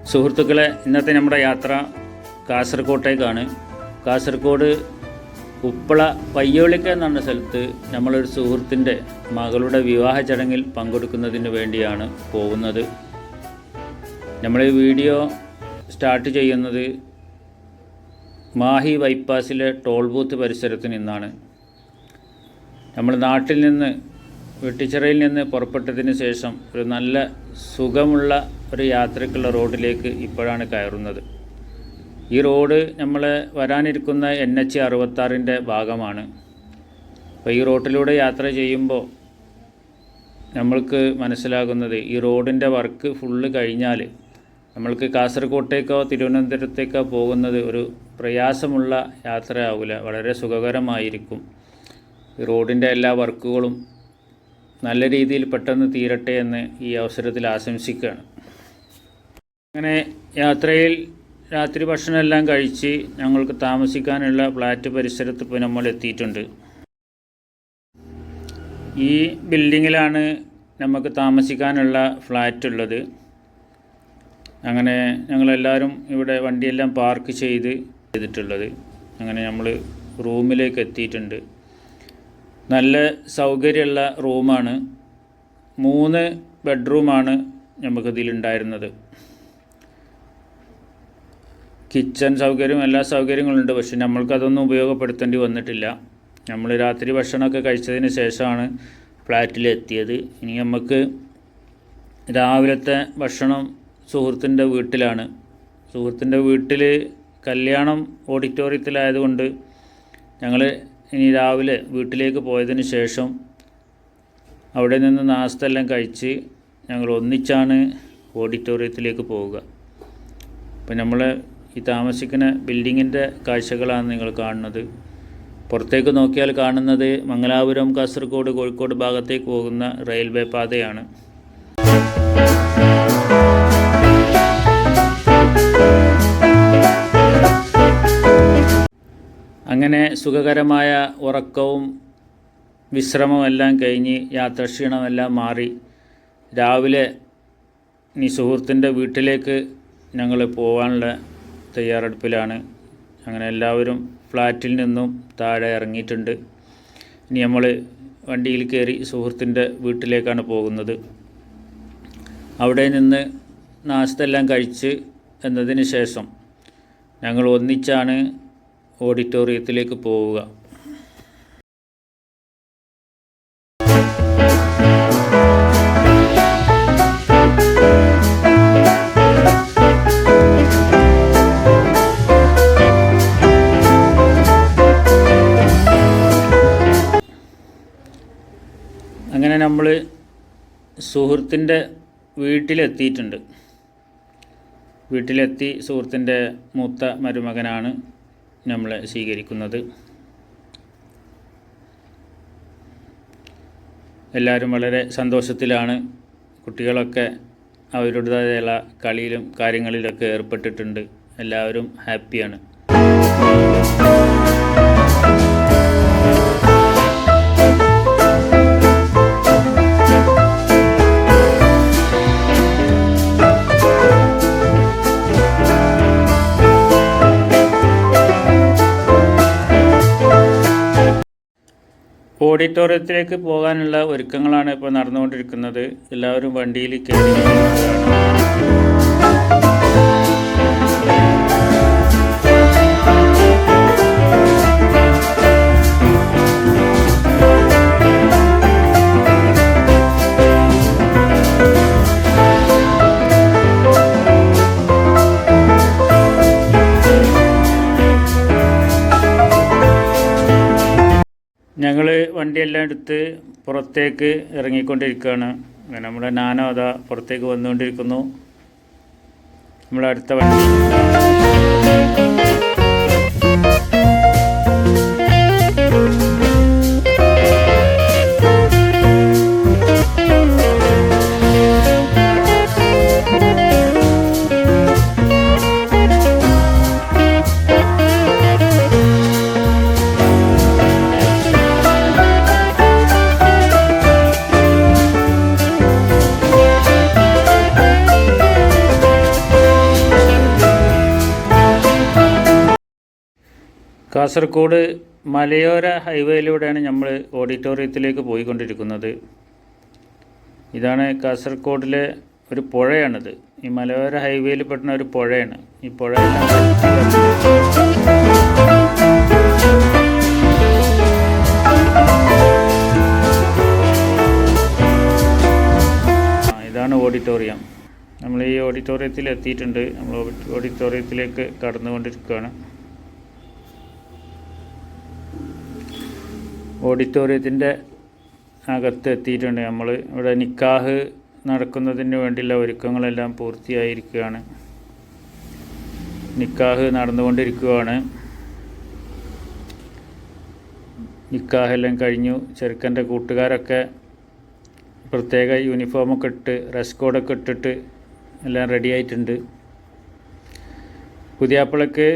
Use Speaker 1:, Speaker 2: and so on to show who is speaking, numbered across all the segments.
Speaker 1: സുഹൃത്തുക്കളെ, ഇന്നത്തെ നമ്മുടെ യാത്ര കാസർഗോട്ടേക്കാണ്. കാസർഗോഡ് ഉപ്പള പയ്യോളിക്ക എന്ന സ്ഥലത്ത് നമ്മളൊരു സുഹൃത്തിൻ്റെ മകളുടെ വിവാഹ ചടങ്ങിൽ പങ്കെടുക്കുന്നതിന് വേണ്ടിയാണ് പോകുന്നത്. നമ്മൾ ഈ വീഡിയോ സ്റ്റാർട്ട് ചെയ്യുന്നത് മാഹി ബൈപ്പാസിലെ ടോൾ ബൂത്ത് പരിസരത്ത് നിന്നാണ്. നമ്മൾ നാട്ടിൽ നിന്ന് വെട്ടിച്ചിറയിൽ നിന്ന് പുറപ്പെട്ടതിന് ശേഷം ഒരു നല്ല സുഖമുള്ള ഒരു യാത്രയ്ക്കുള്ള റോഡിലേക്ക് ഇപ്പോഴാണ് കയറുന്നത്. ഈ റോഡ് നമ്മൾ വരാനിരിക്കുന്ന NH 66 ഭാഗമാണ്. അപ്പോൾ ഈ റോഡിലൂടെ യാത്ര ചെയ്യുമ്പോൾ നമ്മൾക്ക് മനസ്സിലാകുന്നത് ഈ റോഡിൻ്റെ വർക്ക് ഫുള്ള് കഴിഞ്ഞാൽ നമ്മൾക്ക് കാസർഗോട്ടേക്കോ തിരുവനന്തപുരത്തേക്കോ പോകുന്നത് ഒരു പ്രയാസമുള്ള യാത്രയാവില്ല, വളരെ സുഖകരമായിരിക്കും. ഈ റോഡിൻ്റെ എല്ലാ വർക്കുകളും നല്ല രീതിയിൽ പെട്ടെന്ന് തീരട്ടെ എന്ന് ഈ അവസരത്തിൽ ആശംസിക്കുകയാണ്. അങ്ങനെ യാത്രയിൽ രാത്രി ഭക്ഷണമെല്ലാം കഴിച്ച് ഞങ്ങൾക്ക് താമസിക്കാനുള്ള ഫ്ലാറ്റ് പരിസരത്ത് ഇപ്പോൾ നമ്മൾ എത്തിയിട്ടുണ്ട്. ഈ ബിൽഡിങ്ങിലാണ് നമുക്ക് താമസിക്കാനുള്ള ഫ്ലാറ്റ് ഉള്ളത്. അങ്ങനെ ഞങ്ങളെല്ലാവരും ഇവിടെ വണ്ടിയെല്ലാം പാർക്ക് ചെയ്തിട്ടുള്ളത്. അങ്ങനെ നമ്മൾ റൂമിലേക്ക് എത്തിയിട്ടുണ്ട്. നല്ല സൗകര്യമുള്ള റൂമാണ്. 3 ബെഡ്റൂമാണ് നമുക്കിതിലുണ്ടായിരുന്നത്. കിച്ചൺ സൗകര്യം എല്ലാ സൗകര്യങ്ങളുണ്ട്. പക്ഷെ നമ്മൾക്കതൊന്നും ഉപയോഗപ്പെടുത്തേണ്ടി വന്നിട്ടില്ല. നമ്മൾ രാത്രി ഭക്ഷണമൊക്കെ കഴിച്ചതിന് ശേഷമാണ് ഫ്ലാറ്റിലെത്തിയത്. ഇനി നമുക്ക് രാവിലത്തെ ഭക്ഷണം സുഹൃത്തിൻ്റെ വീട്ടിലാണ്. സുഹൃത്തിൻ്റെ വീട്ടിൽ കല്യാണം ഓഡിറ്റോറിയത്തിലായതുകൊണ്ട് ഞങ്ങൾ ഇനി രാവിലെ വീട്ടിലേക്ക് പോയതിന് ശേഷം അവിടെ നിന്ന് നാസ്ത എല്ലാം കഴിച്ച് ഞങ്ങൾ ഒന്നിച്ചാണ് ഓഡിറ്റോറിയത്തിലേക്ക് പോവുക. അപ്പോൾ നമ്മൾ ഈ താമസിക്കുന്ന ബിൽഡിങ്ങിൻ്റെ കാഴ്ചകളാണ് നിങ്ങൾ കാണുന്നത്. പുറത്തേക്ക് നോക്കിയാൽ കാണുന്നത് മംഗലാപുരം, കാസർഗോഡ്, കോഴിക്കോട് ഭാഗത്തേക്ക് പോകുന്ന റെയിൽവേ പാതയാണ്. അങ്ങനെ സുഖകരമായ ഉറക്കവും വിശ്രമമെല്ലാം കഴിഞ്ഞ് യാത്രാക്ഷീണമെല്ലാം മാറി രാവിലെ ഇനി സുഹൃത്തിൻ്റെ വീട്ടിലേക്ക് ഞങ്ങൾ പോകാനുള്ള തയ്യാറെടുപ്പിലാണ്. അങ്ങനെ എല്ലാവരും ഫ്ലാറ്റിൽ നിന്നും താഴെ ഇറങ്ങിയിട്ടുണ്ട്. ഇനി നമ്മൾ വണ്ടിയിൽ കയറി സുഹൃത്തിൻ്റെ വീട്ടിലേക്കാണ് പോകുന്നത്. അവിടെ നിന്ന് നാസ്ത എല്ലാം കഴിച്ച് എന്നതിന് ശേഷം ഞങ്ങൾ ഒന്നിച്ചാണ് ഓഡിറ്റോറിയത്തിലേക്ക് പോവുക. അങ്ങനെ നമ്മൾ സുഹൃത്തിൻ്റെ വീട്ടിലെത്തിയിട്ടുണ്ട്. വീട്ടിലെത്തി സുഹൃത്തിൻ്റെ മൂത്ത മരുമകനാണ് നമ്മളെ സ്വീകരിക്കുന്നത്. എല്ലാവരും വളരെ സന്തോഷത്തിലാണ്. കുട്ടികളൊക്കെ അവരുടേതായുള്ള കളിയിലും കാര്യങ്ങളിലൊക്കെ ഏർപ്പെട്ടിട്ടുണ്ട്. എല്ലാവരും ഹാപ്പിയാണ്. ഓഡിറ്റോറിയത്തിലേക്ക് പോകാനുള്ള ഒരുക്കങ്ങളാണ് ഇപ്പോൾ നടന്നുകൊണ്ടിരിക്കുന്നത്. എല്ലാവരും വണ്ടിയിൽ കയറി ഞങ്ങൾ വണ്ടിയെല്ലാം എടുത്ത് പുറത്തേക്ക് ഇറങ്ങിക്കൊണ്ടിരിക്കുകയാണ്. നമ്മുടെ നാനോ അതാ പുറത്തേക്ക് വന്നുകൊണ്ടിരിക്കുന്നു. നമ്മളടുത്ത വണ്ടി കാസർഗോഡ് മലയോര ഹൈവേയിലൂടെയാണ് നമ്മൾ ഓഡിറ്റോറിയത്തിലേക്ക് പോയിക്കൊണ്ടിരിക്കുന്നത്. ഇതാണ് കാസർഗോഡിലെ ഒരു പുഴയാണിത്. ഈ മലയോര ഹൈവേയിൽ പെടുന്ന ഒരു പുഴയാണ്. ഈ പുഴയെല്ലാം ഇതാണ് ഓഡിറ്റോറിയം. നമ്മൾ ഈ ഓഡിറ്റോറിയത്തിൽ എത്തിയിട്ടുണ്ട്. നമ്മൾ ഓഡിറ്റോറിയത്തിലേക്ക് കടന്നുകൊണ്ടിരിക്കുകയാണ്. ഓഡിറ്റോറിയത്തിൻ്റെ അകത്ത് എത്തിയിട്ടുണ്ട്. നമ്മൾ ഇവിടെ നിക്കാഹ് നടക്കുന്നതിന് വേണ്ടിയുള്ള ഒരുക്കങ്ങളെല്ലാം പൂർത്തിയായിരിക്കുകയാണ്. നിക്കാഹ് നടന്നുകൊണ്ടിരിക്കുകയാണ്. നിക്കാഹെല്ലാം കഴിഞ്ഞു. ചെറുക്കൻ്റെ കൂട്ടുകാരൊക്കെ പ്രത്യേക യൂണിഫോമൊക്കെ ഇട്ട് ഡ്രസ് കോഡൊക്കെ ഇട്ടിട്ട് എല്ലാം റെഡി ആയിട്ടുണ്ട്. പുതിയാപ്പിളക്ക്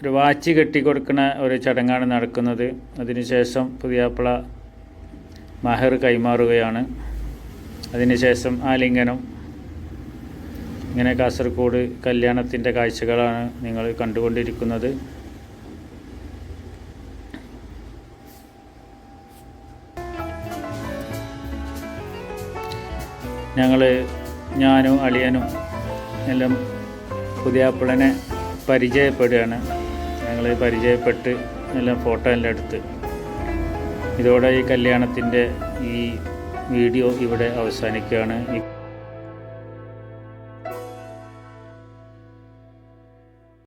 Speaker 1: ഒരു വാച്ച് കെട്ടിക്കൊടുക്കുന്ന ഒരു ചടങ്ങാണ് നടക്കുന്നത്. അതിനുശേഷം പുതിയാപ്പിള മഹർ കൈമാറുകയാണ്. അതിനുശേഷം ആലിംഗനം. ഇങ്ങനെ കാസർഗോഡ് കല്യാണത്തിൻ്റെ കാഴ്ചകളാണ് നിങ്ങൾ കണ്ടുകൊണ്ടിരിക്കുന്നത്. ഞാനും അളിയനും എല്ലാം പുതിയാപ്പിളനെ പരിചയപ്പെടുകയാണ്. ഞങ്ങൾ പരിചയപ്പെട്ട് എല്ലാം ഫോട്ടോ എല്ലാം എടുത്ത് ഇതോടെ ഈ കല്യാണത്തിൻ്റെ ഈ വീഡിയോ ഇവിടെ അവസാനിക്കുകയാണ്.